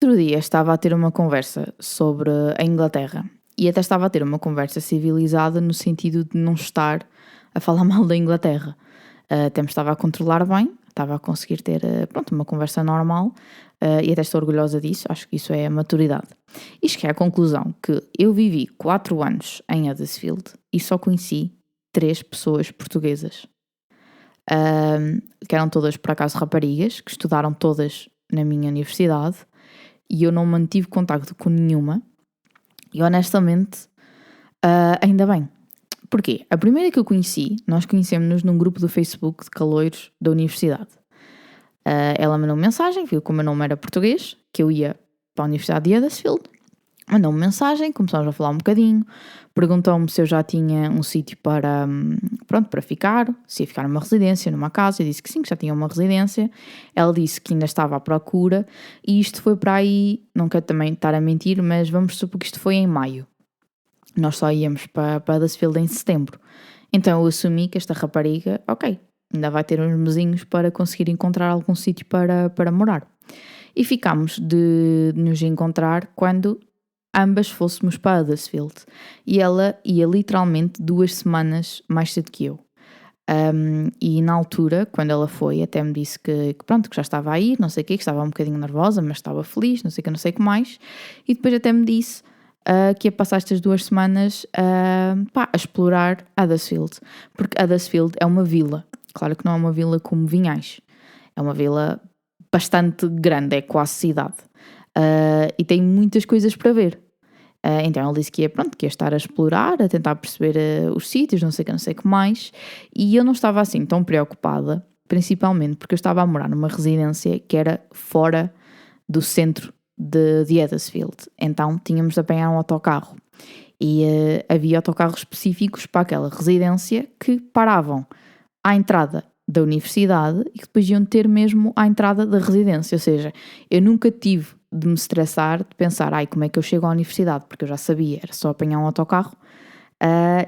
Outro dia estava a ter uma conversa sobre a Inglaterra e até estava a ter uma conversa civilizada no sentido de não estar a falar mal da Inglaterra. Até me estava a controlar bem, estava a conseguir ter uma conversa normal e até estou orgulhosa disso, acho que isso é a maturidade. E cheguei à conclusão que eu vivi 4 anos em Huddersfield e só conheci 3 pessoas portuguesas. Que eram todas, por acaso, raparigas, que estudaram todas na minha universidade e eu não mantive contacto com nenhuma e honestamente ainda bem. Porquê? A primeira que eu conheci, nós conhecemos-nos num grupo do Facebook de caloiros da universidade. Ela mandou-me mensagem, viu que o meu nome era português, que eu ia para a Universidade de Huddersfield, mandou-me mensagem, começámos a falar um bocadinho, perguntou-me se eu já tinha um sítio para ficar, se ia ficar numa residência, numa casa. Eu disse que sim, que já tinha uma residência. Ela disse que ainda estava à procura e isto foi para aí, não quero também estar a mentir, mas vamos supor que isto foi em maio. Nós só íamos para Huddersfield em setembro. Então eu assumi que esta rapariga, ok, ainda vai ter uns mesinhos para conseguir encontrar algum sítio para morar. E ficámos de nos encontrar quando ambas fôssemos para Huddersfield. E ela ia literalmente 2 semanas mais cedo que eu. E na altura, quando ela foi, até me disse que já estava a ir, não sei o quê, que estava um bocadinho nervosa, mas estava feliz, não sei o que mais. E depois até me disse que ia passar estas 2 semanas a explorar Huddersfield. Porque Huddersfield é uma vila. Claro que não é uma vila como Vinhais. É uma vila bastante grande, é quase cidade. E tem muitas coisas para ver. Então ele disse que ia estar a explorar, a tentar perceber os sítios, não sei o que mais. E eu não estava assim tão preocupada, principalmente porque eu estava a morar numa residência que era fora do centro de Huddersfield. Então tínhamos de apanhar um autocarro. E havia autocarros específicos para aquela residência que paravam à entrada da universidade e que depois iam ter mesmo à entrada da residência. Ou seja, eu nunca tive de me estressar, de pensar, como é que eu chego à universidade? Porque eu já sabia, era só apanhar um autocarro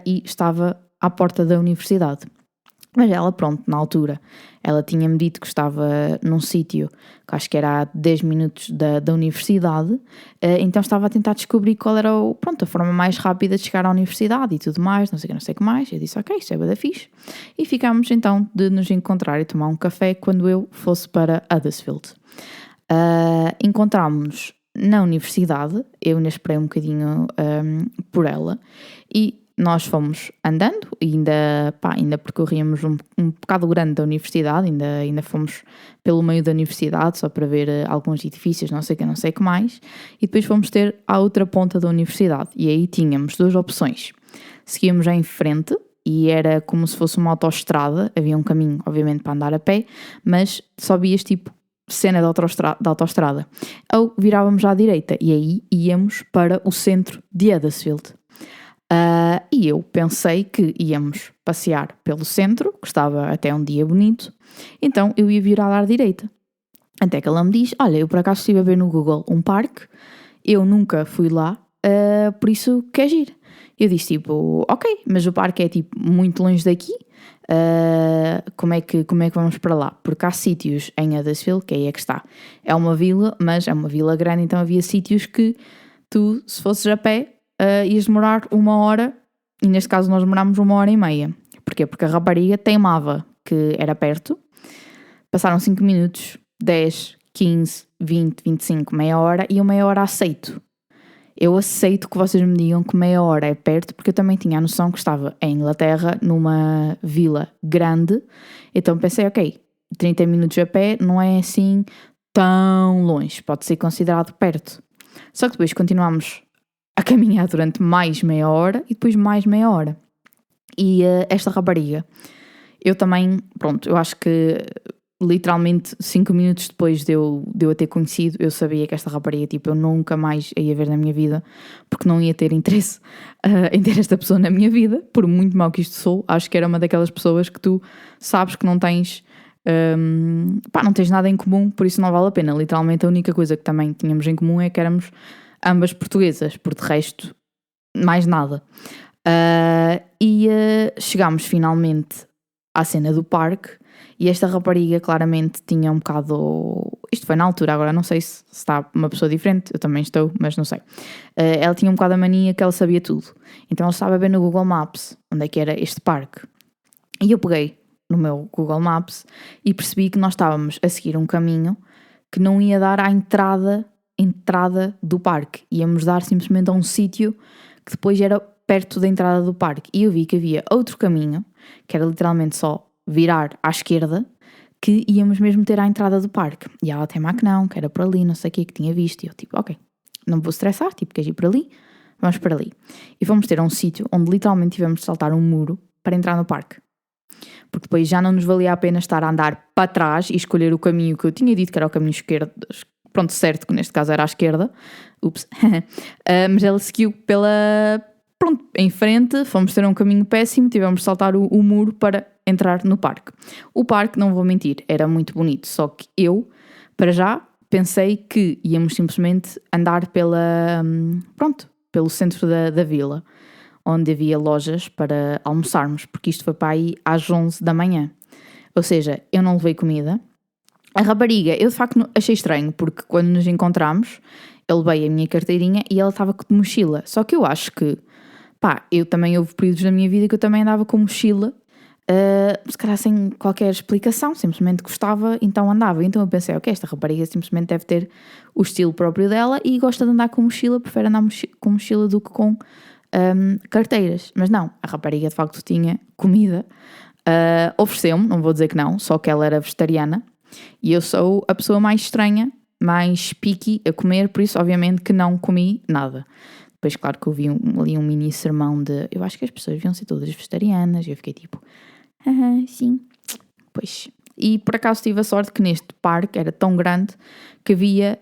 e estava à porta da universidade. Mas ela, na altura, ela tinha-me dito que estava num sítio que acho que era a 10 minutos da universidade, então estava a tentar descobrir qual era a forma mais rápida de chegar à universidade e tudo mais, não sei o que mais. Eu disse, ok, isto é bué da fixe. E ficámos então de nos encontrar e tomar um café quando eu fosse para Huddersfield. Encontrámos-nos na universidade, eu ainda esperei um bocadinho por ela e nós fomos andando e ainda percorríamos um bocado grande da universidade, ainda fomos pelo meio da universidade só para ver alguns edifícios, não sei o que mais, e depois fomos ter à outra ponta da universidade e aí tínhamos 2 opções. Seguíamos em frente e era como se fosse uma autoestrada, havia um caminho obviamente para andar a pé, mas só vias cena de autoestrada, ou virávamos à direita e aí íamos para o centro de Huddersfield. E eu pensei que íamos passear pelo centro, que estava até um dia bonito, então eu ia virar à direita. Até que ela me diz, olha, eu por acaso estive a ver no Google um parque, eu nunca fui lá, por isso queres ir? Eu disse ok, mas o parque é muito longe daqui, como é que vamos para lá? Porque há sítios em Huddersfield, que aí é que está, é uma vila, mas é uma vila grande, então havia sítios que tu, se fosses a pé, ias demorar 1 hora, e neste caso nós demorámos 1h30. Porquê? Porque a rapariga teimava que era perto, passaram 5 minutos, 10, 15, 20, 25, meia hora, e eu meia hora aceito. Eu aceito que vocês me digam que meia hora é perto, porque eu também tinha a noção que estava em Inglaterra, numa vila grande, então pensei, ok, 30 minutos a pé não é assim tão longe, pode ser considerado perto. Só que depois continuámos a caminhar durante mais meia hora e depois mais meia hora. E esta rapariga, eu também, eu acho que literalmente 5 minutos depois de eu a ter conhecido, eu sabia que esta rapariga, eu nunca mais a ia ver na minha vida, porque não ia ter interesse em ter esta pessoa na minha vida, por muito mal que isto sou. Acho que era uma daquelas pessoas que tu sabes que não tens não tens nada em comum, por isso não vale a pena. Literalmente a única coisa que também tínhamos em comum é que éramos ambas portuguesas, por de resto mais nada. Chegámos finalmente à cena do parque E esta rapariga claramente tinha um bocado... Isto foi na altura, agora não sei se está uma pessoa diferente, eu também estou, mas não sei. Ela tinha um bocado a mania que ela sabia tudo. Então ela estava a ver no Google Maps onde é que era este parque. E eu peguei no meu Google Maps e percebi que nós estávamos a seguir um caminho que não ia dar à entrada do parque. Íamos dar simplesmente a um sítio que depois era perto da entrada do parque. E eu vi que havia outro caminho, que era literalmente só virar à esquerda, que íamos mesmo ter à entrada do parque. E ela até que não, que era por ali, não sei o que tinha visto. E eu tipo, ok, não vou estressar, tipo, queres ir por ali? Vamos para ali. E fomos ter a um sítio onde literalmente tivemos de saltar um muro para entrar no parque. Porque depois já não nos valia a pena estar a andar para trás e escolher o caminho que eu tinha dito que era o caminho esquerdo, pronto, certo, que neste caso era à esquerda. Ups. Mas ela seguiu pronto, em frente, fomos ter um caminho péssimo, tivemos de saltar o muro para entrar no parque. O parque, não vou mentir, era muito bonito, só que eu, para já, pensei que íamos simplesmente andar pelo centro da vila, onde havia lojas para almoçarmos, porque isto foi para aí às 11 da manhã. Ou seja, eu não levei comida. A rapariga, eu de facto achei estranho, porque quando nos encontramos, eu levei a minha carteirinha e ela estava de mochila. Só que eu acho que, eu também houve períodos na minha vida que eu também andava com mochila, se calhar sem qualquer explicação, simplesmente gostava, então andava. Então eu pensei, ok, esta rapariga simplesmente deve ter o estilo próprio dela e gosta de andar com mochila, prefere andar com mochila do que com carteiras. Mas não, a rapariga de facto tinha comida, ofereceu-me, não vou dizer que não, só que ela era vegetariana e eu sou a pessoa mais estranha, mais picky a comer, por isso obviamente que não comi nada. Depois claro que eu vi ali um mini sermão de eu acho que as pessoas deviam ser todas vegetarianas e eu fiquei tipo, sim, pois. E por acaso tive a sorte que neste parque era tão grande que havia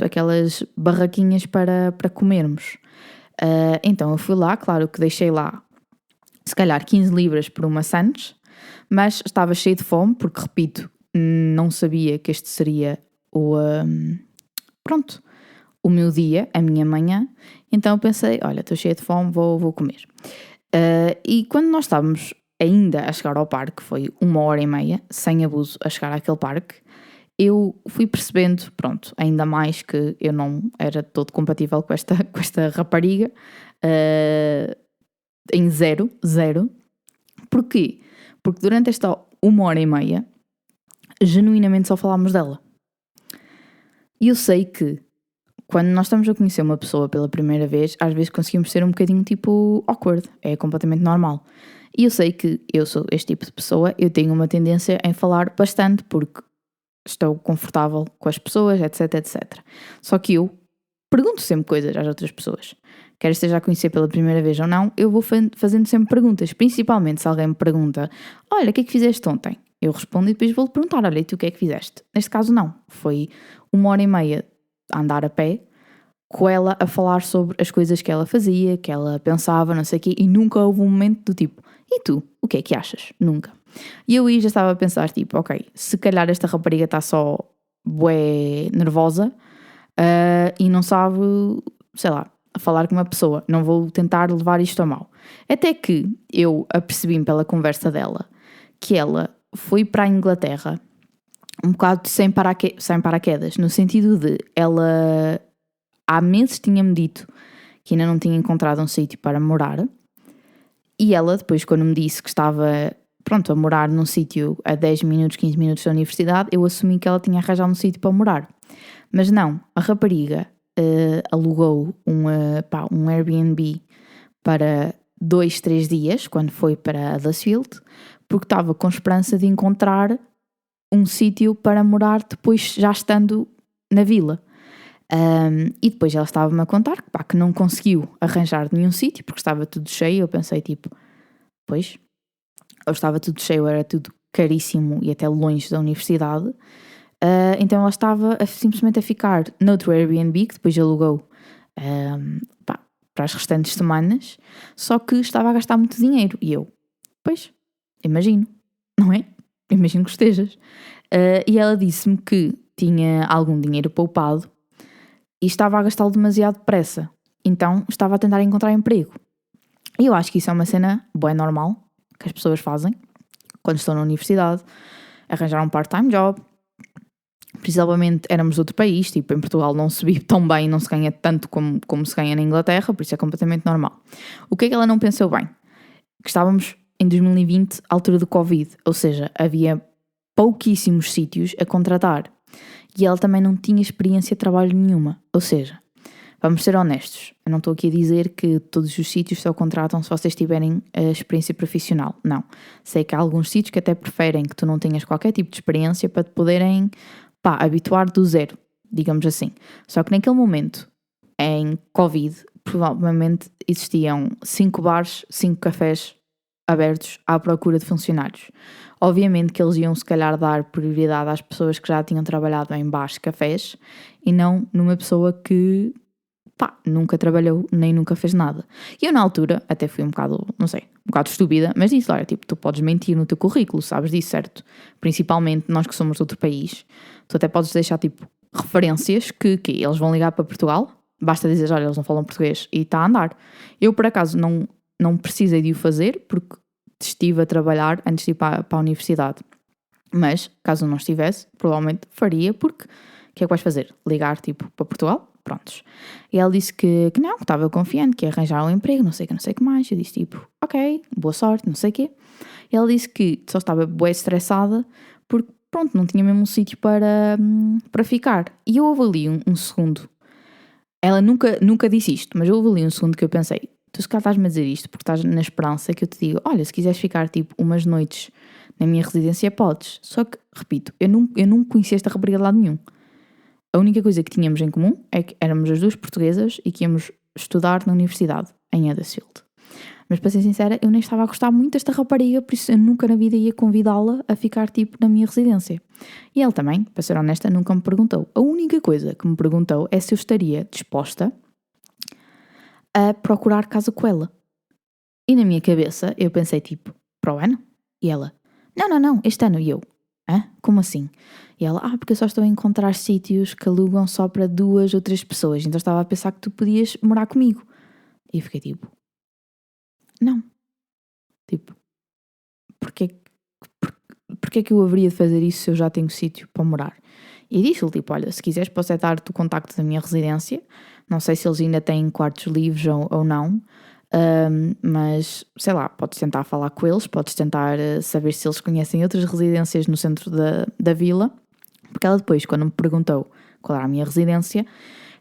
aquelas barraquinhas para comermos. Então eu fui lá, claro que deixei lá se calhar 15 libras por uma Santos, mas estava cheio de fome, porque repito, não sabia que este seria o meu dia, a minha manhã, então pensei, olha, estou cheia de fome, vou comer. E quando nós estávamos ainda a chegar ao parque, foi 1h30, sem abuso, a chegar àquele parque, eu fui percebendo, ainda mais que eu não era todo compatível com esta rapariga, em zero. Porquê? Porque durante esta 1h30, genuinamente só falámos dela. E eu sei que, quando nós estamos a conhecer uma pessoa pela primeira vez, às vezes conseguimos ser um bocadinho tipo awkward, é completamente normal. E eu sei que eu sou este tipo de pessoa, eu tenho uma tendência em falar bastante, porque estou confortável com as pessoas, etc. Só que eu pergunto sempre coisas às outras pessoas. Quer esteja a conhecer pela primeira vez ou não, eu vou fazendo sempre perguntas. Principalmente se alguém me pergunta, olha, o que é que fizeste ontem? Eu respondo e depois vou-lhe perguntar, olha, e tu o que é que fizeste? Neste caso não, foi 1h30 a andar a pé, com ela a falar sobre as coisas que ela fazia, que ela pensava, não sei o quê, e nunca houve um momento do tipo, e tu, o que é que achas? Nunca. E eu aí já estava a pensar, tipo, ok, se calhar esta rapariga está só bué nervosa e não sabe, sei lá, falar com uma pessoa. Não vou tentar levar isto a mal. Até que eu apercebi-me pela conversa dela que ela foi para a Inglaterra um bocado sem paraquedas, no sentido de ela há meses tinha-me dito que ainda não tinha encontrado um sítio para morar e ela depois quando me disse que estava a morar num sítio a 10 minutos, 15 minutos da universidade, eu assumi que ela tinha arranjado um sítio para morar. Mas não, a rapariga alugou um Airbnb para 2-3 dias, quando foi para Huddersfield, porque estava com esperança de encontrar um sítio para morar depois já estando na vila. E depois ela estava-me a contar que não conseguiu arranjar nenhum sítio, porque estava tudo cheio. Eu pensei tipo, pois, ou estava tudo cheio, era tudo caríssimo e até longe da universidade. Então ela estava simplesmente a ficar noutro Airbnb, que depois alugou para as restantes semanas, só que estava a gastar muito dinheiro. E eu, pois, imagino, não é? Imagino que estejas. E ela disse-me que tinha algum dinheiro poupado e estava a gastá-lo demasiado depressa. Então estava a tentar encontrar emprego. E eu acho que isso é uma cena boa, normal, que as pessoas fazem quando estou na universidade, arranjar um part-time job. Principalmente éramos de outro país, tipo, em Portugal não se vive tão bem, não se ganha tanto como se ganha na Inglaterra, por isso é completamente normal. O que é que ela não pensou bem? Que estávamos em 2020, altura do Covid, ou seja, havia pouquíssimos sítios a contratar. E ela também não tinha experiência de trabalho nenhuma. Ou seja, vamos ser honestos, eu não estou aqui a dizer que todos os sítios só contratam se vocês tiverem a experiência profissional. Não. Sei que há alguns sítios que até preferem que tu não tenhas qualquer tipo de experiência para te poderem, habituar do zero, digamos assim. Só que naquele momento, em Covid, provavelmente existiam 5 bares, 5 cafés abertos à procura de funcionários. Obviamente que eles iam se calhar dar prioridade às pessoas que já tinham trabalhado em bares, cafés, e não numa pessoa que, nunca trabalhou nem nunca fez nada. E eu na altura até fui um bocado estúpida, mas disse, olha, tipo, tu podes mentir no teu currículo, sabes disso, certo? Principalmente nós que somos de outro país, tu até podes deixar, tipo, referências que eles vão ligar para Portugal, basta dizer, olha, eles não falam português e está a andar. Eu, por acaso, não precisei de o fazer, porque estive a trabalhar antes de ir para a universidade. Mas, caso não estivesse, provavelmente faria, porque o que é que vais fazer? Ligar, tipo, para Portugal? Prontos. E ela disse que não, que estava confiante, que ia arranjar um emprego, não sei o que mais. Eu disse, tipo, ok, boa sorte, não sei o quê. E ela disse que só estava bué estressada, porque, pronto, não tinha mesmo um sítio para ficar. E eu houve ali um segundo. Ela nunca disse isto, mas eu houve ali um segundo que eu pensei, tu se calhar estás-me a dizer isto porque estás na esperança que eu te digo, olha, se quiseres ficar tipo umas noites na minha residência podes. Só que, repito, eu não conhecia esta rapariga de lado nenhum. A única coisa que tínhamos em comum é que éramos as duas portuguesas e que íamos estudar na universidade, em Huddersfield. Mas para ser sincera, eu nem estava a gostar muito desta rapariga, por isso eu nunca na vida ia convidá-la a ficar tipo na minha residência. E ela também, para ser honesta, nunca me perguntou. A única coisa que me perguntou é se eu estaria disposta a procurar casa com ela. E na minha cabeça eu pensei tipo, para o ano? E ela, não, este ano. E eu, como assim? E ela, porque eu só estou a encontrar sítios que alugam só para 2 ou 3 pessoas, então estava a pensar que tu podias morar comigo. E eu fiquei tipo, não. Tipo, porquê que eu haveria de fazer isso se eu já tenho sítio para morar? E disse-lhe, tipo, olha, se quiseres posso dar-te o contacto da minha residência, não sei se eles ainda têm quartos livres ou não, mas, sei lá, podes tentar falar com eles, podes tentar saber se eles conhecem outras residências no centro da vila, porque ela depois, quando me perguntou qual era a minha residência,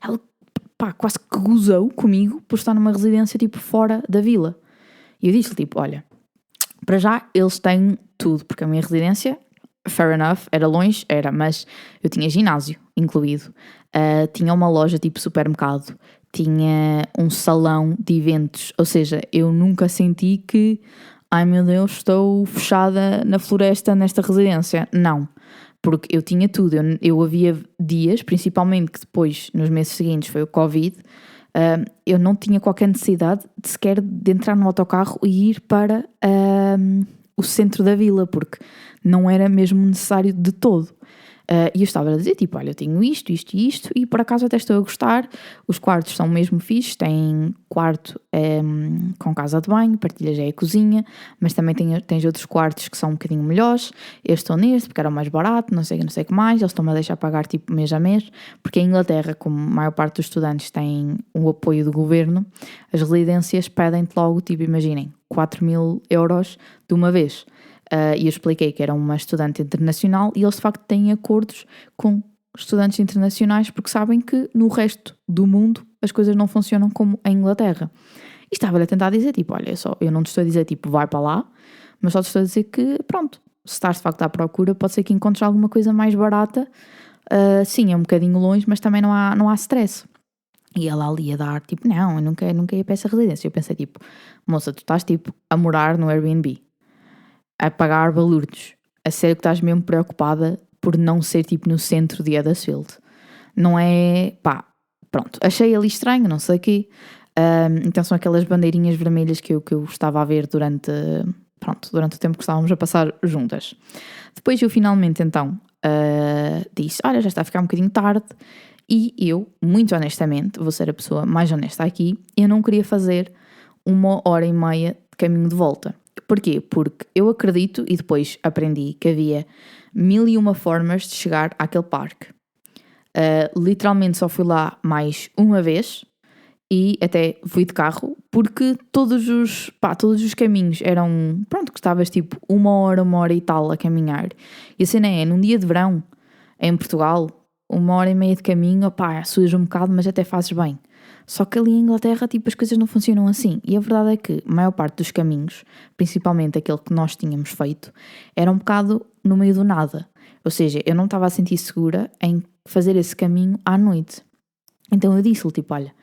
ela, quase que gozou comigo por estar numa residência, tipo, fora da vila. E eu disse-lhe, tipo, olha, para já eles têm tudo, porque a minha residência, fair enough, era longe, mas eu tinha ginásio incluído, tinha uma loja tipo supermercado, tinha um salão de eventos, ou seja, eu nunca senti que, ai meu Deus, estou fechada na floresta nesta residência. Não, porque eu tinha tudo, eu havia dias, principalmente que depois, nos meses seguintes, foi o Covid, eu não tinha qualquer necessidade de sequer de entrar no autocarro e ir para o centro da vila, porque não era mesmo necessário de todo. E eu estava a dizer, tipo, olha, eu tenho isto e isto, e por acaso até estou a gostar, os quartos são mesmo fixes, tem quarto com casa de banho, partilha já é a cozinha, mas também tens outros quartos que são um bocadinho melhores, eu estou neste porque era o mais barato, não sei o que mais, eles estão-me a deixar pagar tipo mês a mês, porque em Inglaterra, como a maior parte dos estudantes têm o apoio do governo, as residências pedem-te logo, tipo, imaginem, 4.000 euros de uma vez. E eu expliquei que era uma estudante internacional e eles de facto têm acordos com estudantes internacionais porque sabem que no resto do mundo as coisas não funcionam como em Inglaterra. E estava-lhe a tentar dizer, tipo, olha, eu não te estou a dizer, tipo, vai para lá, mas só te estou a dizer que, pronto, se estás de facto à procura, pode ser que encontres alguma coisa mais barata. Sim, é um bocadinho longe, mas também não há stress. E ela ali a dar, tipo, não, eu nunca ia para essa residência. Eu pensei, tipo, moça, tu estás, tipo, a morar no Airbnb, a pagar balúrdios, a sério que estás mesmo preocupada por não ser tipo no centro de Huddersfield. Não é, pronto, achei ali estranho, não sei o quê. Então são aquelas bandeirinhas vermelhas que eu estava a ver durante o tempo que estávamos a passar juntas. Depois eu finalmente então disse, olha, já está a ficar um bocadinho tarde, e eu, muito honestamente, vou ser a pessoa mais honesta aqui, eu não queria fazer 1h30 de caminho de volta. Porquê? Porque eu acredito, e depois aprendi, que havia 1001 formas de chegar àquele parque. Literalmente só fui lá mais uma vez e até fui de carro, porque todos os caminhos eram, pronto, que estavas tipo uma hora e tal a caminhar. E a cena é, num dia de verão, em Portugal, 1h30 de caminho, sujas um bocado, mas até fazes bem. Só que ali em Inglaterra, tipo, as coisas não funcionam assim. E a verdade é que a maior parte dos caminhos, principalmente aquele que nós tínhamos feito, era um bocado no meio do nada. Ou seja, eu não estava a sentir segura em fazer esse caminho à noite. Então eu disse-lhe, tipo, olha,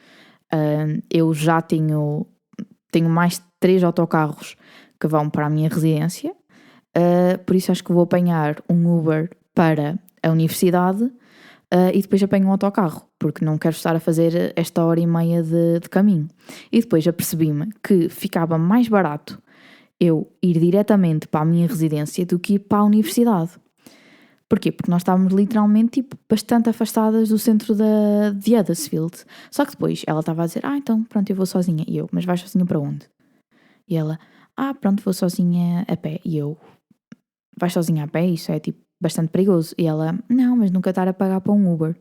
eu já tenho mais 3 autocarros que vão para a minha residência, por isso acho que vou apanhar um Uber para a universidade e depois apanho um autocarro, porque não quero estar a fazer esta 1h30 de caminho. E depois apercebi-me que ficava mais barato eu ir diretamente para a minha residência do que ir para a universidade. Porquê? Porque nós estávamos literalmente tipo, bastante afastadas do centro de Huddersfield. Só que depois ela estava a dizer, então pronto, eu vou sozinha. E eu, mas vais sozinha para onde? E ela, pronto, vou sozinha a pé. E eu, vais sozinha a pé? Isso é tipo bastante perigoso. E ela, não, mas nunca estar a pagar para um Uber.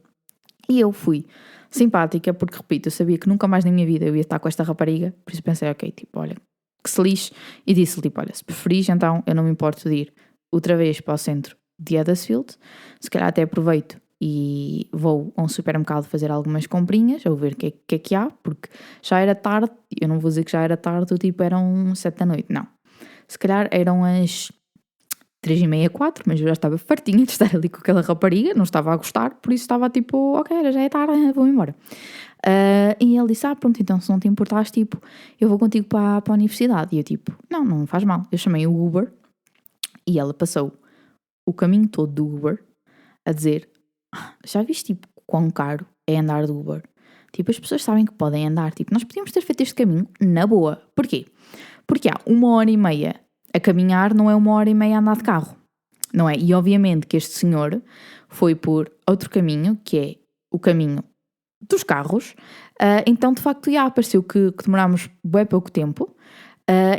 E eu fui simpática, porque repito, eu sabia que nunca mais na minha vida eu ia estar com esta rapariga. Por isso pensei, ok, tipo, olha, que se lixe. E disse-lhe, tipo, olha, se preferis, então eu não me importo de ir outra vez para o centro de Huddersfield, se calhar até aproveito e vou a um supermercado fazer algumas comprinhas, ou ver o que é que há, porque já era tarde, eu não vou dizer que já era tarde, tipo eram 7 da noite, não. Se calhar eram as 3h30, 4, mas eu já estava fartinha de estar ali com aquela rapariga, não estava a gostar, por isso estava tipo, ok, já é tarde, vou embora. E ele disse, pronto, então se não te importares, tipo, eu vou contigo para a universidade. E eu tipo, não faz mal. Eu chamei o Uber e ela passou o caminho todo do Uber a dizer, já viste tipo quão caro é andar do Uber? Tipo, as pessoas sabem que podem andar, tipo, nós podíamos ter feito este caminho na boa. Porquê? Porque há 1h30 a caminhar, não é 1h30 a andar de carro, não é? E obviamente que este senhor foi por outro caminho, que é o caminho dos carros, então de facto pareceu que demorámos bué pouco tempo,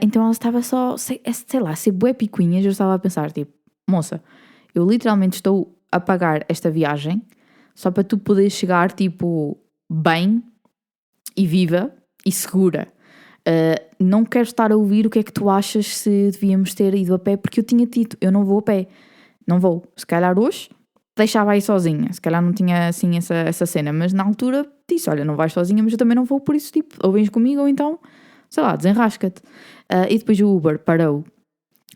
então ela estava só, sei lá, ser bué picuinhas. Eu estava a pensar, tipo, moça, eu literalmente estou a pagar esta viagem só para tu poderes chegar, tipo, bem e viva e segura. Não quero estar a ouvir o que é que tu achas se devíamos ter ido a pé, porque eu tinha dito, eu não vou a pé. Não vou. Se calhar hoje deixava aí sozinha. Se calhar não tinha assim essa cena, mas na altura disse, olha, não vais sozinha, mas eu também não vou, por isso, tipo, ou vens comigo ou então, sei lá, desenrasca-te. E depois o Uber parou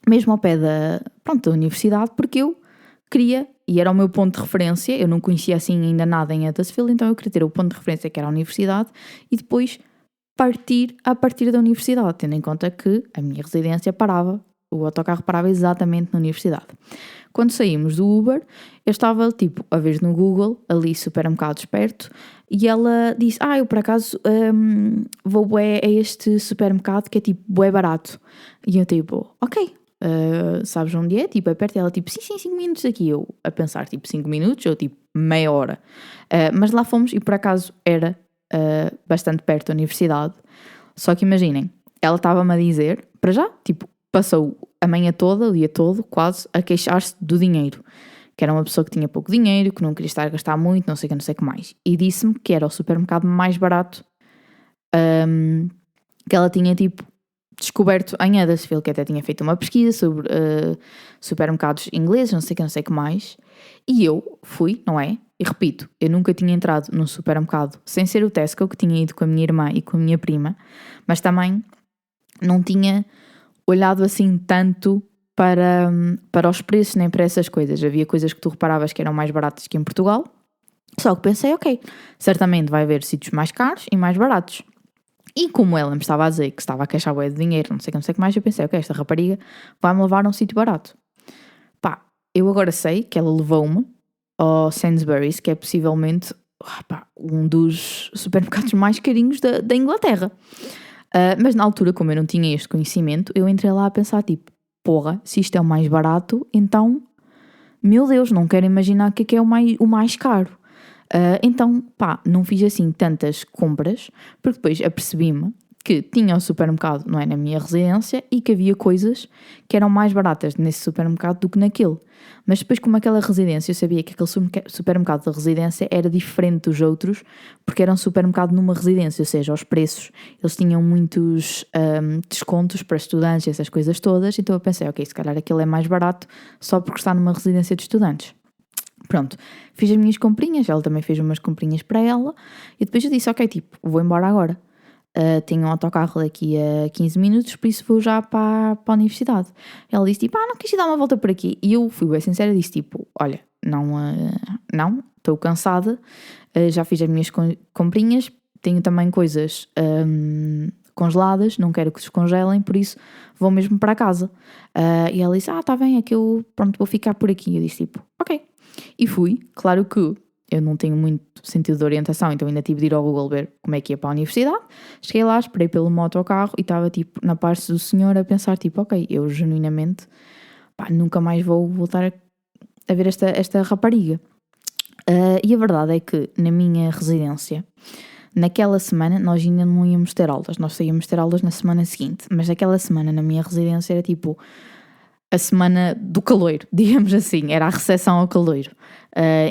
mesmo ao pé da universidade, porque eu queria, e era o meu ponto de referência, eu não conhecia assim ainda nada em Huddersfield, então eu queria ter o ponto de referência que era a universidade e depois partir a partir da universidade, tendo em conta que a minha residência parava, o autocarro parava exatamente na universidade. Quando saímos do Uber, eu estava tipo a ver no Google, ali supermercados perto, e ela disse, eu por acaso vou bué a este supermercado que é tipo bué barato. E eu tipo, ok, sabes onde é? Tipo, é perto. E ela tipo, sim, 5 minutos aqui. Eu a pensar tipo 5 minutos ou tipo meia hora. Mas lá fomos e por acaso era bastante perto da universidade. Só que imaginem, ela estava-me a dizer, para já, tipo, passou a manhã toda, o dia todo, quase, a queixar-se do dinheiro. Que era uma pessoa que tinha pouco dinheiro, que não queria estar a gastar muito, não sei o que mais. E disse-me que era o supermercado mais barato que ela tinha, tipo, descoberto em Huddersfield, que até tinha feito uma pesquisa sobre supermercados ingleses, não sei o que mais. E eu fui, não é? E repito, eu nunca tinha entrado num supermercado sem ser o Tesco, que tinha ido com a minha irmã e com a minha prima, mas também não tinha olhado assim tanto para os preços, nem para essas coisas. Havia coisas que tu reparavas que eram mais baratas que em Portugal, só que pensei, ok, certamente vai haver sítios mais caros e mais baratos. E como ela me estava a dizer que estava a queixar bué de dinheiro, não sei o que mais, eu pensei, ok, esta rapariga vai-me levar a um sítio barato. Eu agora sei que ela levou-me ao Sainsbury's, que é possivelmente um dos supermercados mais carinhos da Inglaterra. Mas na altura, como eu não tinha este conhecimento, eu entrei lá a pensar, tipo, porra, se isto é o mais barato, então, meu Deus, não quero imaginar o que é o mais caro. Então, não fiz assim tantas compras, porque depois apercebi-me que tinha um supermercado, não é, na minha residência e que havia coisas que eram mais baratas nesse supermercado do que naquele. Mas depois, como aquela residência, eu sabia que aquele supermercado da residência era diferente dos outros porque era um supermercado numa residência, ou seja, os preços, eles tinham muitos descontos para estudantes, essas coisas todas, então eu pensei, ok, se calhar aquele é mais barato só porque está numa residência de estudantes. Pronto, fiz as minhas comprinhas, ela também fez umas comprinhas para ela e depois eu disse, ok, tipo, vou embora agora. Tenho um autocarro daqui a 15 minutos, por isso vou já para a universidade. Ela disse tipo, não quis ir dar uma volta por aqui. E eu fui bem sincera e disse tipo, olha, não, estou cansada, já fiz as minhas comprinhas, tenho também coisas congeladas, não quero que descongelem, por isso vou mesmo para casa. E ela disse, está bem, é que eu pronto, vou ficar por aqui. Eu disse tipo, ok. E fui, claro que eu não tenho muito sentido de orientação, então ainda tive de ir ao Google ver como é que ia para a universidade. Cheguei lá, esperei pelo autocarro e estava tipo na parte do senhor a pensar tipo, ok, eu genuinamente nunca mais vou voltar a ver esta rapariga. E a verdade é que na minha residência, naquela semana nós ainda não íamos ter aulas, nós íamos ter aulas na semana seguinte, mas naquela semana na minha residência era tipo a semana do caloiro, digamos assim, era a recepção ao caloiro.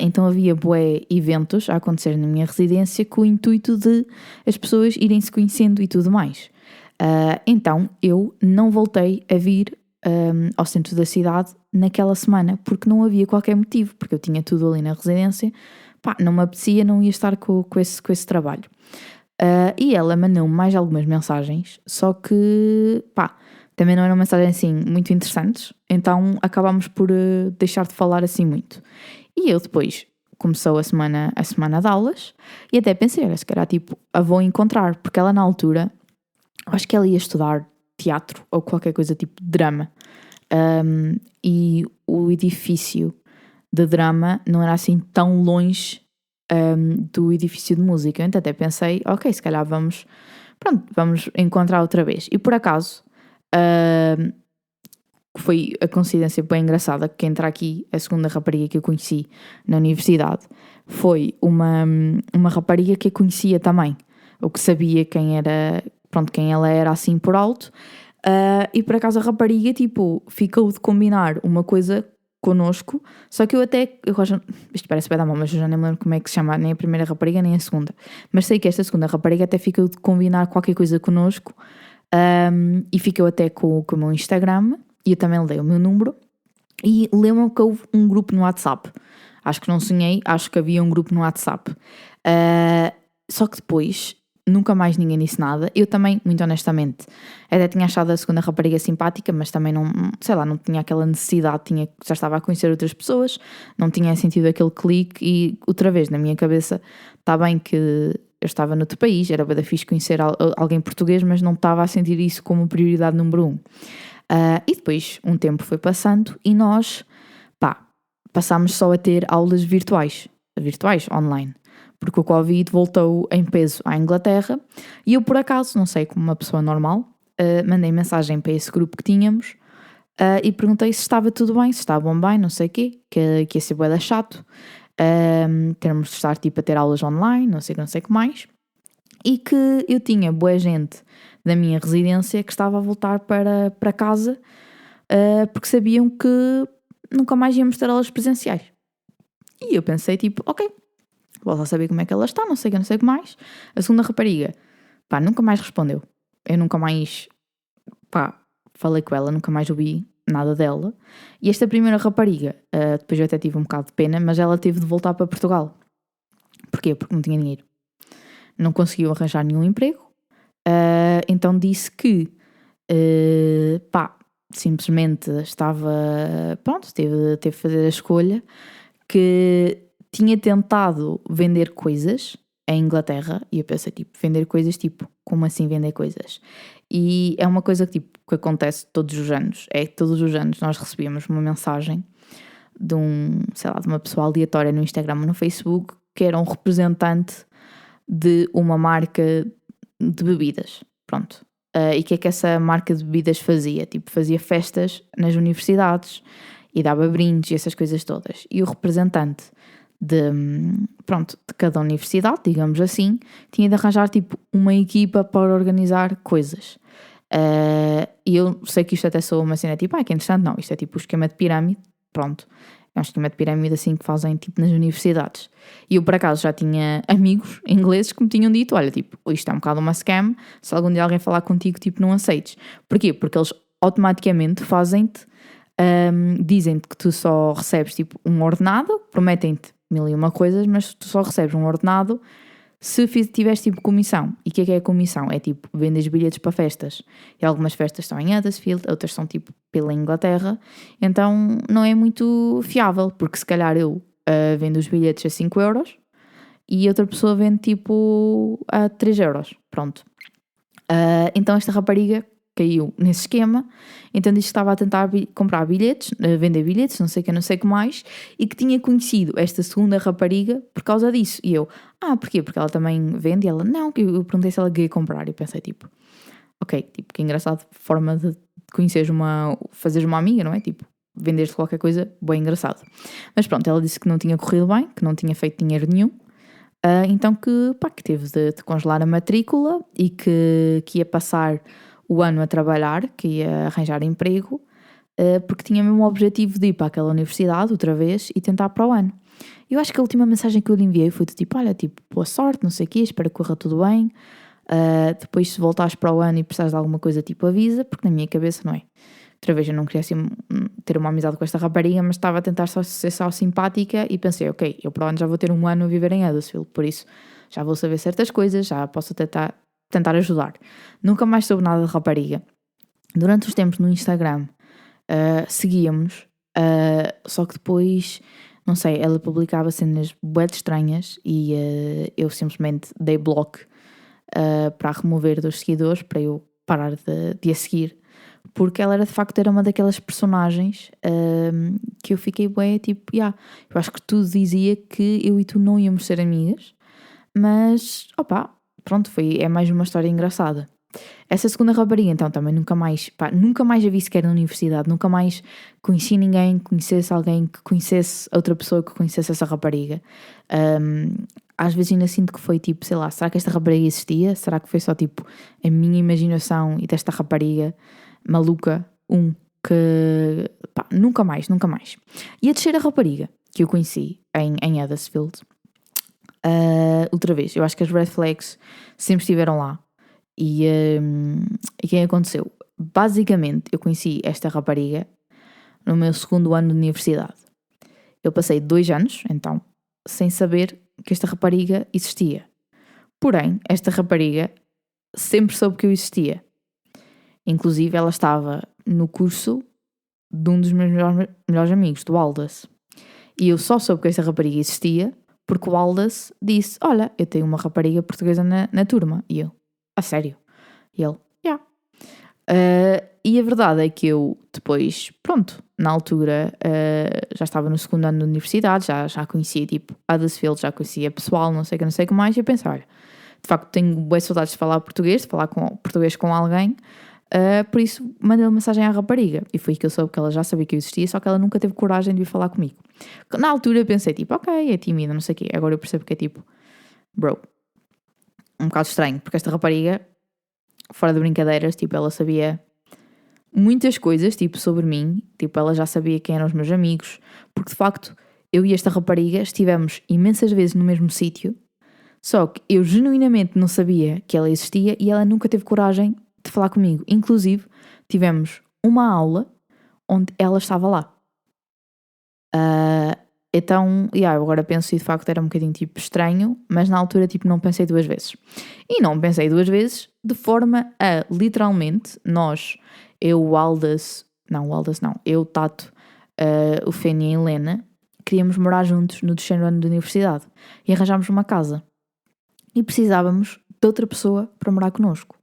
Então havia bué eventos a acontecer na minha residência com o intuito de as pessoas irem se conhecendo e tudo mais. Então eu não voltei a vir ao centro da cidade naquela semana porque não havia qualquer motivo, porque eu tinha tudo ali na residência, não me apetecia, não ia estar com esse trabalho. E ela mandou-me mais algumas mensagens, só que também não eram mensagens assim muito interessantes, então acabámos por deixar de falar assim muito. E eu depois começou a semana de aulas e até pensei, se calhar tipo, a vou encontrar, porque ela na altura, acho que ela ia estudar teatro ou qualquer coisa tipo de drama. E o edifício de drama não era assim tão longe do edifício de música. Então até pensei, ok, se calhar vamos encontrar outra vez. E por acaso, foi a coincidência bem engraçada que entra aqui, a segunda rapariga que eu conheci na universidade, foi uma rapariga que eu conhecia também, ou que sabia quem ela era assim por alto, e por acaso a rapariga tipo, ficou de combinar uma coisa connosco, só que isto parece bem da mão, mas eu já nem me lembro como é que se chama, nem a primeira rapariga nem a segunda, mas sei que esta segunda rapariga até ficou de combinar qualquer coisa connosco, e ficou até com o meu Instagram, e eu também lhe dei o meu número, e lembro-me que houve um grupo no WhatsApp, acho que não sonhei, acho que havia um grupo no WhatsApp, só que depois nunca mais ninguém disse nada. Eu também, muito honestamente, até tinha achado a segunda rapariga simpática, mas também não tinha aquela necessidade, já estava a conhecer outras pessoas, não tinha sentido aquele clique e outra vez na minha cabeça, está bem que eu estava noutro país, era bem fixe conhecer alguém português, mas não estava a sentir isso como prioridade número 1. E depois um tempo foi passando e nós passámos só a ter aulas virtuais, online, porque o Covid voltou em peso à Inglaterra e eu por acaso, não sei, como uma pessoa normal, mandei mensagem para esse grupo que tínhamos e perguntei se estava tudo bem, se estavam bem, não sei o quê, que ia ser bué da chato, termos de estar tipo a ter aulas online, não sei o que mais, e que eu tinha boa gente da minha residência que estava a voltar para casa porque sabiam que nunca mais íamos ter aulas presenciais. E eu pensei tipo, ok, vou lá saber como é que ela está, não sei o que mais. A segunda rapariga, nunca mais respondeu. Eu nunca mais, falei com ela, nunca mais ouvi nada dela. E esta primeira rapariga, depois eu até tive um bocado de pena, mas ela teve de voltar para Portugal. Porquê? Porque não tinha dinheiro. Não conseguiu arranjar nenhum emprego. Então disse que, simplesmente teve de fazer a escolha que tinha tentado vender coisas em Inglaterra, e eu pensei, vender coisas, como assim vender coisas? E é uma coisa que acontece todos os anos, todos os anos nós recebemos uma mensagem de uma pessoa aleatória no Instagram ou no Facebook, que era um representante de uma marca de bebidas, pronto. E o que é que essa marca de bebidas fazia? Fazia festas nas universidades e dava brindes e essas coisas todas. E o representante de cada universidade, digamos assim, tinha de arranjar tipo uma equipa para organizar coisas. E eu sei que isto até soa uma cena tipo, que interessante, não, isto é tipo o esquema de pirâmide, pronto, é um esquema de pirâmide assim que fazem tipo nas universidades. E eu por acaso já tinha amigos ingleses que me tinham dito, olha, tipo, isto é um bocado uma scam, se algum dia alguém falar contigo, tipo, não aceites. Porquê? Porque eles automaticamente fazem-te, dizem-te que tu só recebes tipo um ordenado, prometem-te mil e uma coisas, mas tu só recebes um ordenado se tiveres tipo comissão. E o que é a comissão? É tipo, vendes bilhetes para festas. E algumas festas estão em Huddersfield, outras são tipo pela Inglaterra. Então não é muito fiável, porque se calhar eu vendo os bilhetes a 5 euros e outra pessoa vende tipo a 3 euros. Pronto. Então esta rapariga caiu nesse esquema, então disse que estava a tentar comprar bilhetes, vender bilhetes, não sei o que, não sei o que mais, e que tinha conhecido esta segunda rapariga por causa disso. E eu, porquê? Porque ela também vende? E ela, não, que eu perguntei se ela queria comprar, e pensei tipo, ok, tipo, que engraçado forma de conheceres fazeres uma amiga, não é? Tipo, venderes qualquer coisa, bem engraçado. Mas pronto, ela disse que não tinha corrido bem, que não tinha feito dinheiro nenhum, então que teve de congelar a matrícula e que ia passar o ano a trabalhar, que ia arranjar emprego, porque tinha mesmo o objetivo de ir para aquela universidade outra vez e tentar para o ano. Eu acho que a última mensagem que eu lhe enviei foi do tipo, olha, tipo, boa sorte, não sei o quê, espero que corra tudo bem. Depois se voltares para o ano e precisares de alguma coisa, tipo, avisa, porque na minha cabeça não é. Outra vez eu não queria assim, ter uma amizade com esta rapariga, mas estava a tentar ser só simpática e pensei, ok, eu para o ano já vou ter um ano a viver em Huddersfield, por isso já vou saber certas coisas, já posso tentar ajudar. Nunca mais soube nada de rapariga. Durante os tempos no Instagram seguíamos, só que depois, não sei, ela publicava cenas bué de estranhas e eu simplesmente dei bloco para a remover dos seguidores, para eu parar de a seguir, porque ela era uma daquelas personagens que eu fiquei bué tipo, eu acho que tudo dizia que eu e tu não íamos ser amigas, mas pronto, é mais uma história engraçada. Essa segunda rapariga então também nunca mais a vi sequer na universidade, nunca mais conheci ninguém, conhecesse alguém que conhecesse outra pessoa que conhecesse essa rapariga. Às vezes ainda sinto que foi tipo, sei lá, será que esta rapariga existia? Será que foi só tipo a minha imaginação e desta rapariga maluca, que nunca mais. E a terceira rapariga que eu conheci em Huddersfield, outra vez, eu acho que as red flags sempre estiveram lá. E o que aconteceu? Basicamente, eu conheci esta rapariga no meu segundo ano de universidade. Eu passei 2 anos, então, sem saber que esta rapariga existia. Porém, esta rapariga sempre soube que eu existia. Inclusive, ela estava no curso de um dos meus melhores amigos, do Aldas. E eu só soube que esta rapariga existia porque o Aldas disse, olha, eu tenho uma rapariga portuguesa na turma. E eu, a sério? E ele, e a verdade é que eu depois, pronto, na altura já estava no segundo ano de universidade, já conhecia tipo Huddersfield, já conhecia pessoal, não sei o que mais, e eu pensei, olha, de facto tenho boas saudades de falar português, de falar português com alguém, por isso mandei-lhe mensagem à rapariga, e foi que eu soube que ela já sabia que eu existia, só que ela nunca teve coragem de vir falar comigo. Na altura eu pensei tipo, ok, é tímida, não sei o quê, agora eu percebo que é tipo, bro, um bocado estranho, porque esta rapariga, fora de brincadeiras, tipo, ela sabia muitas coisas, tipo, sobre mim, tipo, ela já sabia quem eram os meus amigos, porque de facto, eu e esta rapariga estivemos imensas vezes no mesmo sítio, só que eu genuinamente não sabia que ela existia e ela nunca teve coragem de falar comigo. Inclusive, tivemos uma aula onde ela estava lá. Então, eu agora penso e de facto era um bocadinho tipo estranho, mas na altura tipo não pensei 2 vezes. E não pensei 2 vezes de forma a, literalmente, eu, o Aldas não, eu, o Tato, o Fênia e a Helena, queríamos morar juntos no terceiro ano de universidade e arranjámos uma casa. E precisávamos de outra pessoa para morar connosco.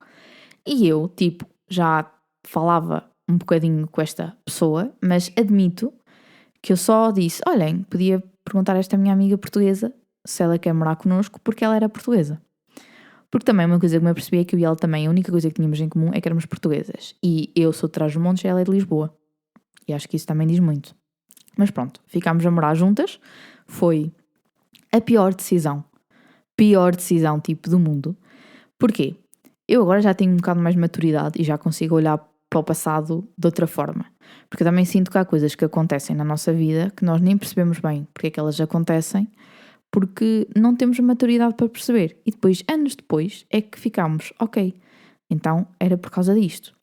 E eu, tipo, já falava um bocadinho com esta pessoa, mas admito que eu só disse, olhem, podia perguntar a esta minha amiga portuguesa se ela quer morar connosco porque ela era portuguesa. Porque também uma coisa que me apercebi é que eu e ela também, a única coisa que tínhamos em comum é que éramos portuguesas. E eu sou de Trás-os-Montes e ela é de Lisboa. E acho que isso também diz muito. Mas pronto, ficámos a morar juntas. Foi A pior decisão tipo do mundo. Porquê? Eu agora já tenho um bocado mais de maturidade e já consigo olhar para o passado de outra forma. Porque eu também sinto que há coisas que acontecem na nossa vida que nós nem percebemos bem porque é que elas acontecem, porque não temos maturidade para perceber. E depois, anos depois, é que ficamos, ok, então era por causa disto.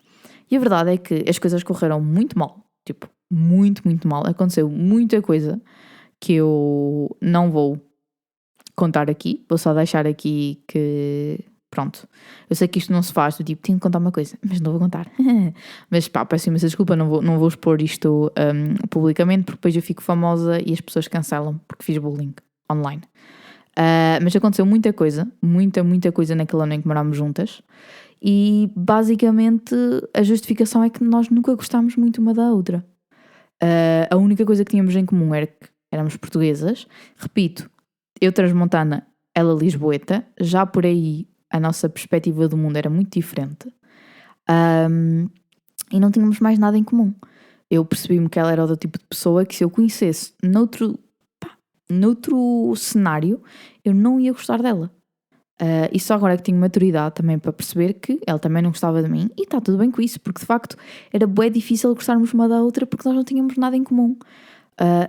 E a verdade é que as coisas correram muito mal. Tipo, muito, muito mal. Aconteceu muita coisa que eu não vou contar aqui. Vou só deixar aqui que... Pronto. Eu sei que isto não se faz, do tipo, tenho de contar uma coisa, mas não vou contar. Mas pá, peço imensa desculpa, não vou expor isto publicamente, porque depois eu fico famosa e as pessoas cancelam porque fiz bullying online. Mas aconteceu muita coisa, muita coisa naquele ano em que morámos juntas. E basicamente a justificação é que nós nunca gostámos muito uma da outra. A única coisa que tínhamos em comum era que éramos portuguesas. Repito, eu transmontana, ela lisboeta. Já por aí a nossa perspectiva do mundo era muito diferente. E não tínhamos mais nada em comum. Eu percebi-me que ela era do tipo de pessoa que se eu conhecesse noutro cenário, eu não ia gostar dela. E só agora é que tenho maturidade também para perceber que ela também não gostava de mim, e está tudo bem com isso, porque de facto era bué difícil gostarmos uma da outra porque nós não tínhamos nada em comum.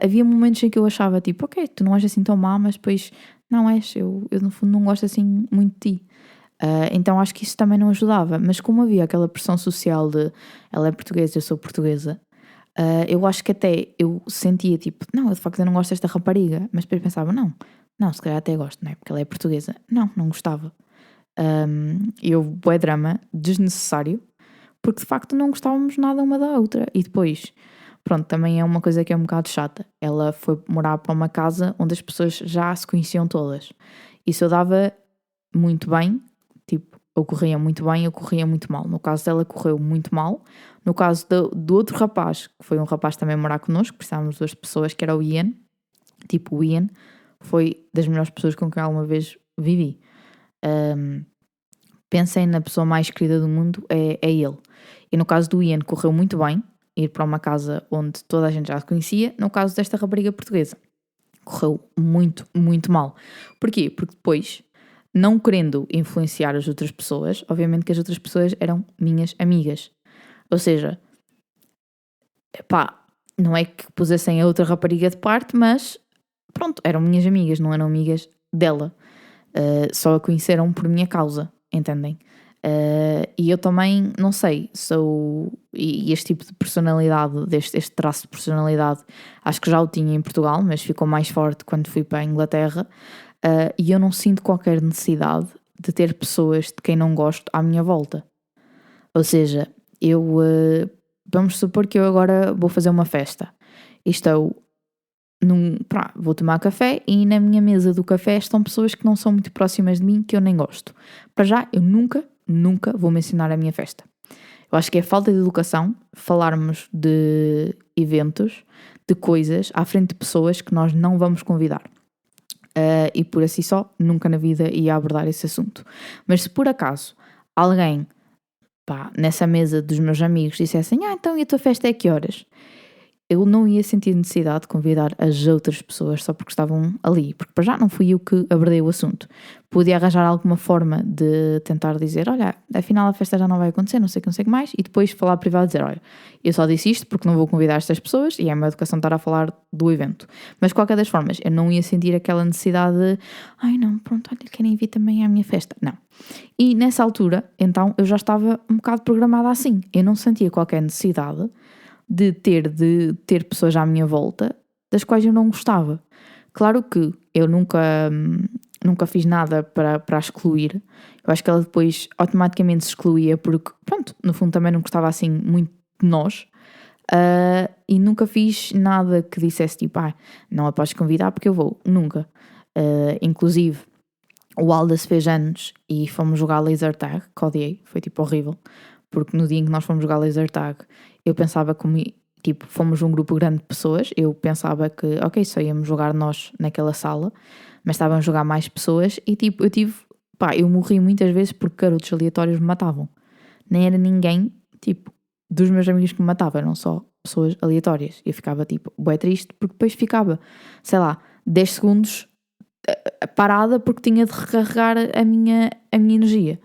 Havia momentos em que eu achava tipo, ok, tu não és assim tão má, mas depois não és, eu no fundo não gosto assim muito de ti. Então acho que isso também não ajudava, mas como havia aquela pressão social de ela é portuguesa, eu sou portuguesa, eu acho que até eu sentia tipo, não, de facto eu não gosto desta rapariga, mas depois pensava, não, se calhar até gosto, não é? Porque ela é portuguesa. Não gostava. E houve bué drama desnecessário, porque de facto não gostávamos nada uma da outra. E depois, pronto, também é uma coisa que é um bocado chata. Ela foi morar para uma casa onde as pessoas já se conheciam todas. Isso eu dava muito bem, tipo, ou corria muito bem ou corria muito mal. No caso dela correu muito mal. No caso do outro rapaz, que foi um rapaz também morar connosco, precisávamos de 2 pessoas, que era o Ian. Tipo, o Ian foi das melhores pessoas com quem alguma vez vivi. Pensem na pessoa mais querida do mundo, é ele. E no caso do Ian correu muito bem, ir para uma casa onde toda a gente já se conhecia. No caso desta rapariga portuguesa, correu muito mal. Porquê? Porque depois, não querendo influenciar as outras pessoas, obviamente que as outras pessoas eram minhas amigas. Ou seja, pá, não é que pusessem a outra rapariga de parte, mas pronto, eram minhas amigas, não eram amigas dela. Só a conheceram por minha causa, entendem? E eu também, não sei, e este tipo de personalidade, este traço de personalidade, acho que já o tinha em Portugal, mas ficou mais forte quando fui para a Inglaterra. E eu não sinto qualquer necessidade de ter pessoas de quem não gosto à minha volta. Ou seja, vamos supor que eu agora vou fazer uma festa e estou vou tomar café e na minha mesa do café estão pessoas que não são muito próximas de mim, que eu nem gosto. Para já, eu nunca vou mencionar a minha festa. Eu acho que é falta de educação falarmos de eventos, de coisas, à frente de pessoas que nós não vamos convidar. E por assim só, nunca na vida ia abordar esse assunto. Mas se por acaso alguém, nessa mesa dos meus amigos dissessem, então e a tua festa é que horas? Eu não ia sentir necessidade de convidar as outras pessoas só porque estavam ali, porque para já não fui eu que abordei o assunto. Podia arranjar alguma forma de tentar dizer, olha, afinal a festa já não vai acontecer, não sei o que mais, e depois falar privado e dizer, olha, eu só disse isto porque não vou convidar estas pessoas e é uma educação estar a falar do evento. Mas de qualquer das formas, eu não ia sentir aquela necessidade de, não, pronto, olha, querem vir também à minha festa. Não. E nessa altura, então, eu já estava um bocado programada assim. Eu não sentia qualquer necessidade de ter pessoas à minha volta das quais eu não gostava. Claro que eu nunca fiz nada para excluir. Eu acho que ela depois automaticamente se excluía porque, pronto, no fundo também não gostava assim muito de nós. E nunca fiz nada que dissesse tipo, não a podes convidar porque eu vou. Nunca. Inclusive, o Aldas fez anos e fomos jogar laser tag, que odiei, foi tipo horrível. Porque no dia em que nós fomos jogar laser tag, eu pensava tipo, fomos um grupo grande de pessoas, eu pensava que, ok, só íamos jogar nós naquela sala, mas estavam a jogar mais pessoas e tipo, eu morri muitas vezes porque garotos aleatórios me matavam. Nem era ninguém, tipo, dos meus amigos que me matavam, eram só pessoas aleatórias. Eu ficava tipo, bué triste, porque depois ficava, sei lá, 10 segundos parada porque tinha de recarregar a minha energia.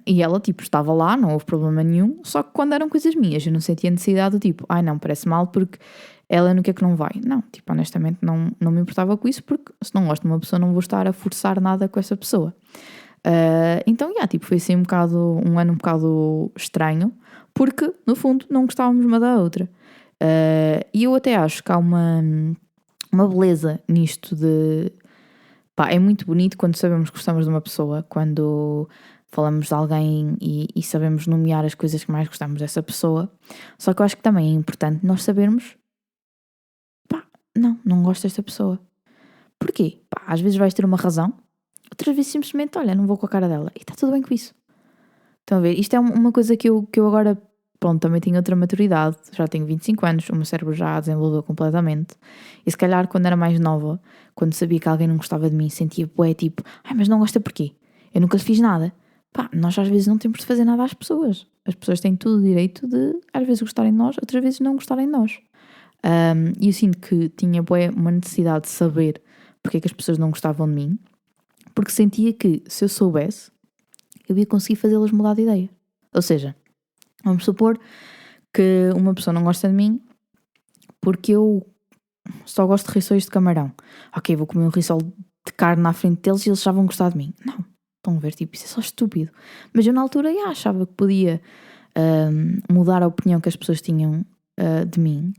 E ela, tipo, estava lá, não houve problema nenhum, só que quando eram coisas minhas, eu não sentia necessidade do tipo, ai não, parece mal porque ela no que é que não vai. Não, tipo, honestamente não me importava com isso, porque se não gosto de uma pessoa não vou estar a forçar nada com essa pessoa. Então, tipo, foi assim um ano um bocado estranho, porque no fundo não gostávamos uma da outra. E eu até acho que há uma beleza nisto de... Pá, é muito bonito quando sabemos que gostamos de uma pessoa, quando falamos de alguém e sabemos nomear as coisas que mais gostamos dessa pessoa. Só que eu acho que também é importante nós sabermos, pá, não gosto desta pessoa. Porquê? Pá, às vezes vais ter uma razão, outras vezes simplesmente, olha, não vou com a cara dela. E está tudo bem com isso. Estão a ver? Isto é uma coisa que eu agora, pronto, também tenho outra maturidade, já tenho 25 anos, o meu cérebro já desenvolveu completamente. E se calhar quando era mais nova, quando sabia que alguém não gostava de mim, sentia bué tipo, ai, mas não gosta porquê? Eu nunca lhe fiz nada. Pá, nós às vezes não temos de fazer nada às pessoas. As pessoas têm todo o direito de, às vezes, gostarem de nós, outras vezes não gostarem de nós. E eu sinto que tinha bué uma necessidade de saber porque é que as pessoas não gostavam de mim, porque sentia que, se eu soubesse, eu ia conseguir fazê-las mudar de ideia. Ou seja, vamos supor que uma pessoa não gosta de mim porque eu só gosto de rissóis de camarão. Ok, vou comer um rissol de carne na frente deles e eles já vão gostar de mim. Não, estão a ver, tipo, isso é só estúpido. Mas eu na altura achava que podia mudar a opinião que as pessoas tinham de mim,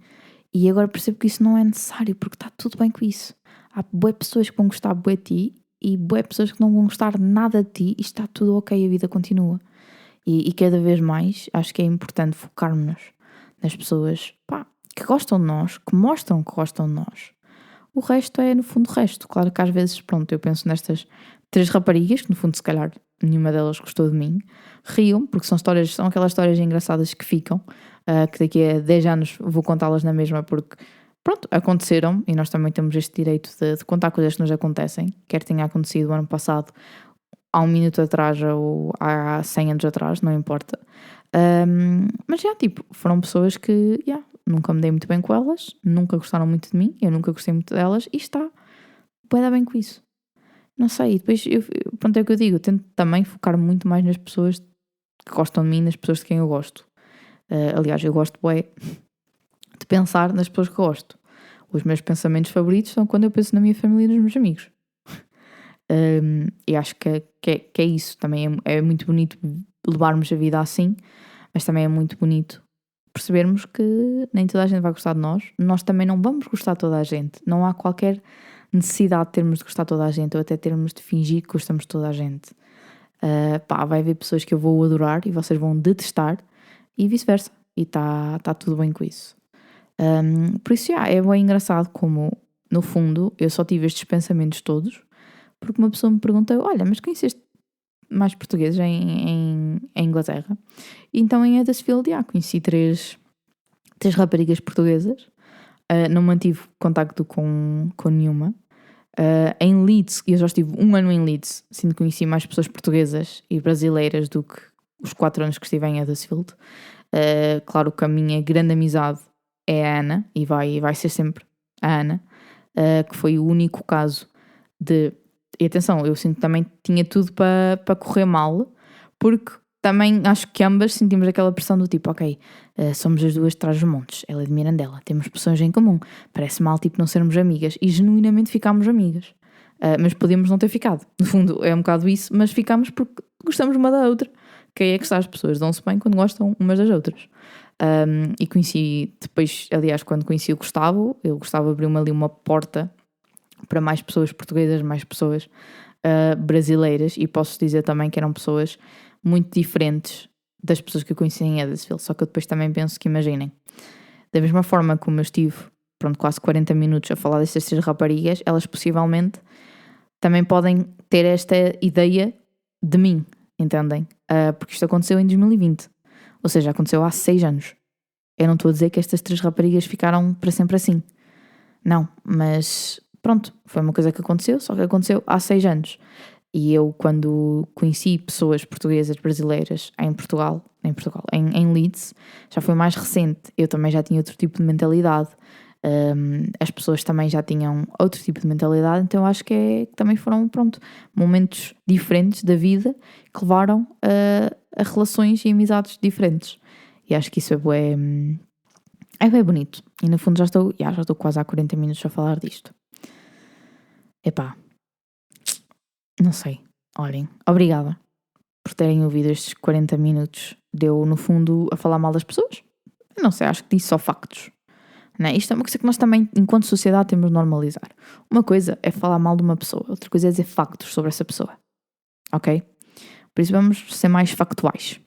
e agora percebo que isso não é necessário, porque está tudo bem com isso. Há bué pessoas que vão gostar bué de ti e bué pessoas que não vão gostar nada de ti, e está tudo ok, a vida continua. E cada vez mais acho que é importante focarmos nas pessoas, pá, que gostam de nós, que mostram que gostam de nós. O resto é, no fundo, o resto. Claro que às vezes, pronto, eu penso nestas 3 raparigas, que no fundo, se calhar, nenhuma delas gostou de mim, riam, porque são aquelas histórias engraçadas que ficam, que daqui a 10 anos vou contá-las na mesma, porque, pronto, aconteceram, e nós também temos este direito de contar coisas que nos acontecem, quer tenha acontecido o ano passado, há um minuto atrás ou há 100 anos atrás, não importa. Mas já, tipo, foram pessoas que, nunca me dei muito bem com elas, nunca gostaram muito de mim, eu nunca gostei muito delas, e está, pode dar bem com isso. Não sei, e depois, pronto, é o que eu digo, eu tento também focar muito mais nas pessoas que gostam de mim, nas pessoas de quem eu gosto. Aliás, eu gosto, de pensar nas pessoas que gosto. Os meus pensamentos favoritos são quando eu penso na minha família e nos meus amigos. E acho que é isso. Também é muito bonito levarmos a vida assim, mas também é muito bonito percebermos que nem toda a gente vai gostar de nós. Nós também não vamos gostar de toda a gente. Não há qualquer necessidade de termos de gostar de toda a gente, ou até termos de fingir que gostamos de toda a gente. Vai haver pessoas que eu vou adorar e vocês vão detestar, e vice-versa. E está tudo bem com isso. Por isso, é bem engraçado como, no fundo, eu só tive estes pensamentos todos porque uma pessoa me pergunta, olha, mas conheceste mais portugueses em Inglaterra? E então em Huddersfield, conheci três raparigas portuguesas, não mantive contacto com nenhuma. Em Leeds, eu já estive 1 ano em Leeds, sinto que conheci mais pessoas portuguesas e brasileiras do que os 4 anos que estive em Huddersfield. Claro que a minha grande amizade é a Ana, e vai ser sempre a Ana, que foi o único caso de... E atenção, eu sinto que também tinha tudo para correr mal, porque também acho que ambas sentimos aquela pressão do tipo, ok, somos as duas de Trás-os-Montes, ela é de Mirandela, temos pessoas em comum, parece mal tipo não sermos amigas, e genuinamente ficámos amigas. Mas podíamos não ter ficado, no fundo é um bocado isso, mas ficámos porque gostamos uma da outra. Que aí é que está, as pessoas dão-se bem quando gostam umas das outras. E conheci depois, aliás, quando conheci o Gustavo abriu-me ali uma porta para mais pessoas portuguesas, mais pessoas brasileiras, e posso dizer também que eram pessoas muito diferentes das pessoas que eu conheci em Huddersfield. Só que eu depois também penso que, imaginem, da mesma forma como eu estive, quase 40 minutos a falar destas 3 raparigas, elas possivelmente também podem ter esta ideia de mim, entendem? Porque isto aconteceu em 2020, ou seja, aconteceu há 6 anos. Eu não estou a dizer que estas 3 raparigas ficaram para sempre assim, não, mas pronto, foi uma coisa que aconteceu, só que aconteceu há 6 anos. E eu, quando conheci pessoas portuguesas, brasileiras em Leeds, já foi mais recente. Eu também já tinha outro tipo de mentalidade. as pessoas também já tinham outro tipo de mentalidade, então eu acho que também foram, pronto, momentos diferentes da vida que levaram a relações e amizades diferentes. E acho que isso é bem bonito. E no fundo já estou quase há 40 minutos a falar disto. Epá, não sei. Olhem, obrigada por terem ouvido estes 40 minutos de eu, no fundo, a falar mal das pessoas. Eu não sei, acho que disse só factos. Não é? Isto é uma coisa que nós também, enquanto sociedade, temos de normalizar. Uma coisa é falar mal de uma pessoa, outra coisa é dizer factos sobre essa pessoa. Ok? Por isso vamos ser mais factuais.